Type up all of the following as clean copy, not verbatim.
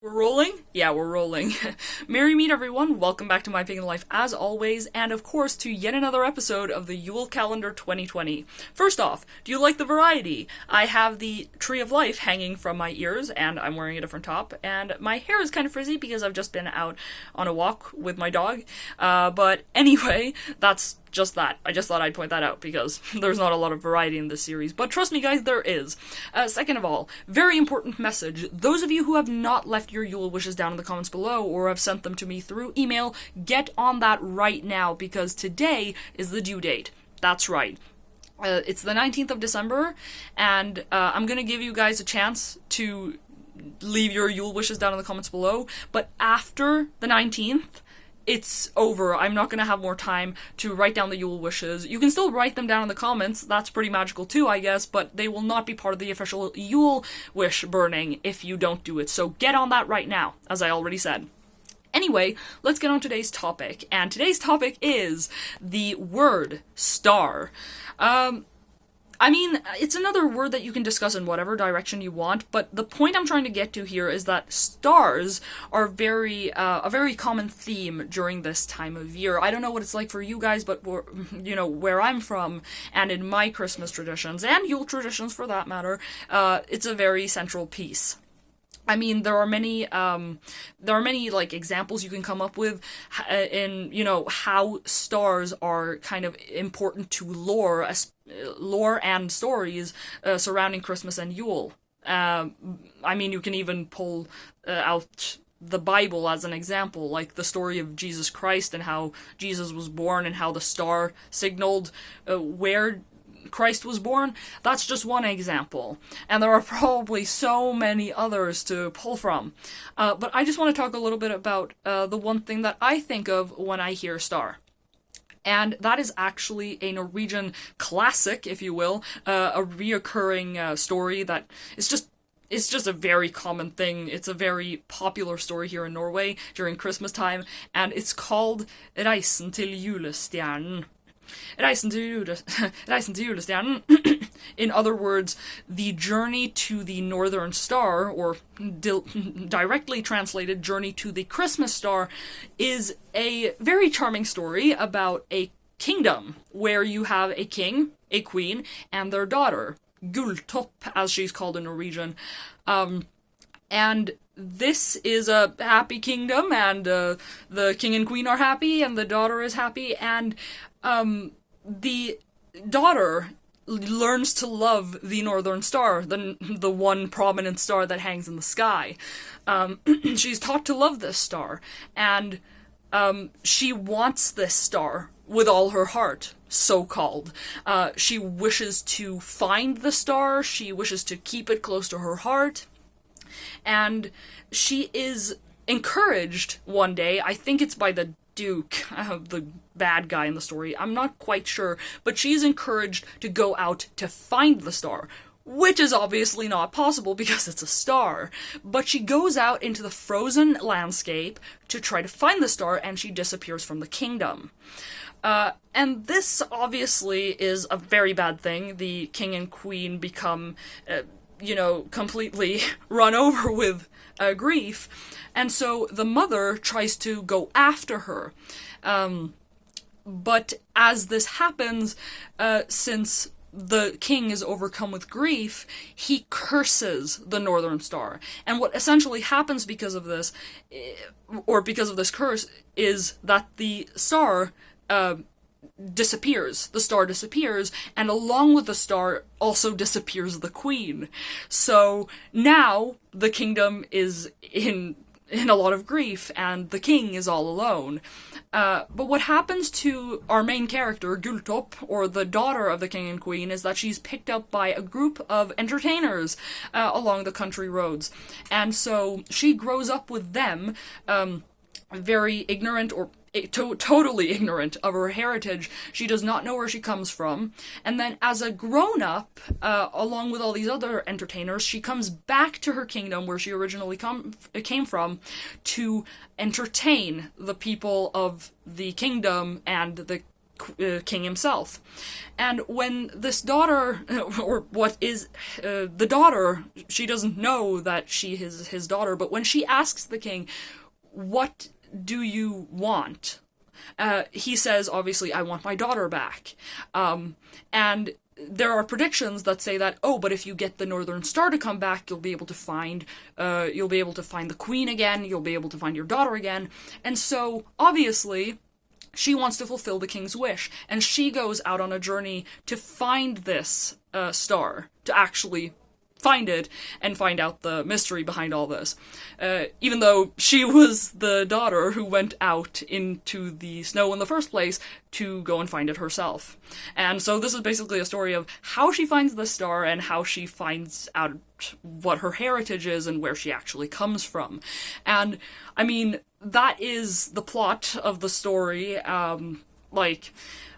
We're rolling? Yeah, we're rolling. Merry meet everyone, welcome back to My Pagan Life as always, and of course to yet another episode of the Yule Calendar 2020. First off, do you like the variety? I have the Tree of Life hanging from my ears, and I'm wearing a different top, and my hair is kind of frizzy because I've just been out on a walk with my dog. But anyway, that's just that. I just thought I'd point that out because there's not a lot of variety in this series. But trust me, guys, there is. Second of all, very important message. Those of you who have not left your Yule wishes down in the comments below or have sent them to me through email, get on that right now because today is the due date. That's right. It's the 19th of December, and I'm gonna give you guys a chance to leave your Yule wishes down in the comments below, but after the 19th, it's over. I'm not going to have more time to write down the Yule wishes. You can still write them down in the comments. That's pretty magical too, I guess, but they will not be part of the official Yule wish burning if you don't do it. So get on that right now, as I already said. Anyway, let's get on today's topic, and today's topic is the word star. It's another word that you can discuss in whatever direction you want, but the point I'm trying to get to here is that stars are a very common theme during this time of year. I don't know what it's like for you guys, but where I'm from, and in my Christmas traditions, and Yule traditions for that matter, it's a very central piece. I mean, there are many like examples you can come up with in how stars are kind of important to lore and stories surrounding Christmas and Yule. You can even pull out the Bible as an example, like the story of Jesus Christ and how Jesus was born and how the star signaled where Christ was born. That's just one example, and there are probably so many others to pull from. But I just want to talk a little bit about the one thing that I think of when I hear star. And that is actually a Norwegian classic, if you will, a reoccurring story that is it's just a very common thing. It's a very popular story here in Norway during Christmas time, and it's called Reisen til julestjernen. Reisen til julestjernen. In other words, the journey to the Northern Star, or directly translated, journey to the Christmas star, is a very charming story about a kingdom where you have a king, a queen, and their daughter, Gulltopp, as she's called in Norwegian. And this is a happy kingdom, and the king and queen are happy, and the daughter is happy, and the daughter learns to love the Northern Star, the one prominent star that hangs in the sky. She's taught to love this star, and she wants this star with all her heart, so-called. She wishes to find the star, she wishes to keep it close to her heart, and she is encouraged one day, I think it's by the Duke, the bad guy in the story, I'm not quite sure, but she's encouraged to go out to find the star, which is obviously not possible because it's a star. But she goes out into the frozen landscape to try to find the star, and she disappears from the kingdom. And this obviously is a very bad thing. The king and queen become, completely run over with grief. And so the mother tries to go after her. But as this happens, since the king is overcome with grief, he curses the Northern Star. And what essentially happens because of this, or because of this curse, is that the star disappears. The star disappears, and along with the star also disappears the queen. So now the kingdom is in a lot of grief, and the king is all alone. But what happens to our main character, Gulltopp, or the daughter of the king and queen, is that she's picked up by a group of entertainers along the country roads. And so she grows up with them, very ignorant, or totally ignorant of her heritage. She does not know where she comes from. And then as a grown-up, along with all these other entertainers, she comes back to her kingdom where she originally came from to entertain the people of the kingdom and the king himself. And when this daughter, or what is the daughter, she doesn't know that she is his daughter, but when she asks the king, what do you want? He says, obviously, I want my daughter back. And there are predictions that say that, oh, but if you get the Northern Star to come back, you'll be able to find the queen again, you'll be able to find your daughter again. And so, obviously, she wants to fulfill the king's wish, and she goes out on a journey to find this star, to actually find it and find out the mystery behind all this. Even though she was the daughter who went out into the snow in the first place to go and find it herself. And so this is basically a story of how she finds the star and how she finds out what her heritage is and where she actually comes from. And, I mean, that is the plot of the story.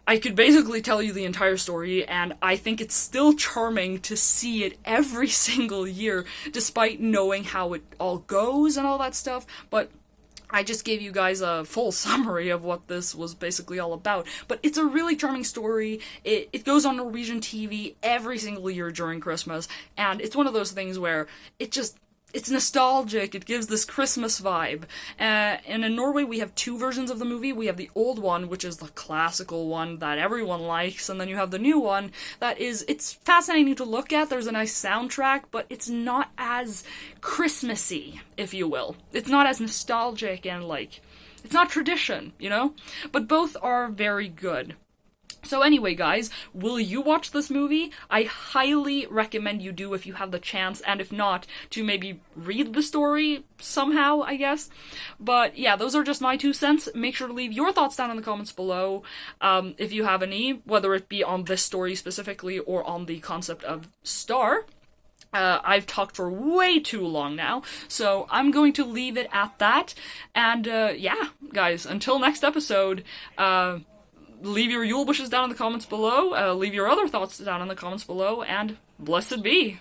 I could basically tell you the entire story, and I think it's still charming to see it every single year, despite knowing how it all goes and all that stuff, but I just gave you guys a full summary of what this was basically all about. But it's a really charming story. It goes on Norwegian TV every single year during Christmas, and it's one of those things where it's nostalgic, it gives this Christmas vibe. And in Norway we have two versions of the movie. We have the old one, which is the classical one that everyone likes, and then you have the new one it's fascinating to look at. There's a nice soundtrack, but it's not as Christmassy, if you will. It's not as nostalgic and it's not tradition, you know? But both are very good. So anyway, guys, will you watch this movie? I highly recommend you do if you have the chance, and if not, to maybe read the story somehow, I guess. But yeah, those are just my 2 cents. Make sure to leave your thoughts down in the comments below, if you have any, whether it be on this story specifically or on the concept of Star. I've talked for way too long now, so I'm going to leave it at that. And yeah, guys, until next episode, leave your Yule wishes down in the comments below, leave your other thoughts down in the comments below, and blessed be!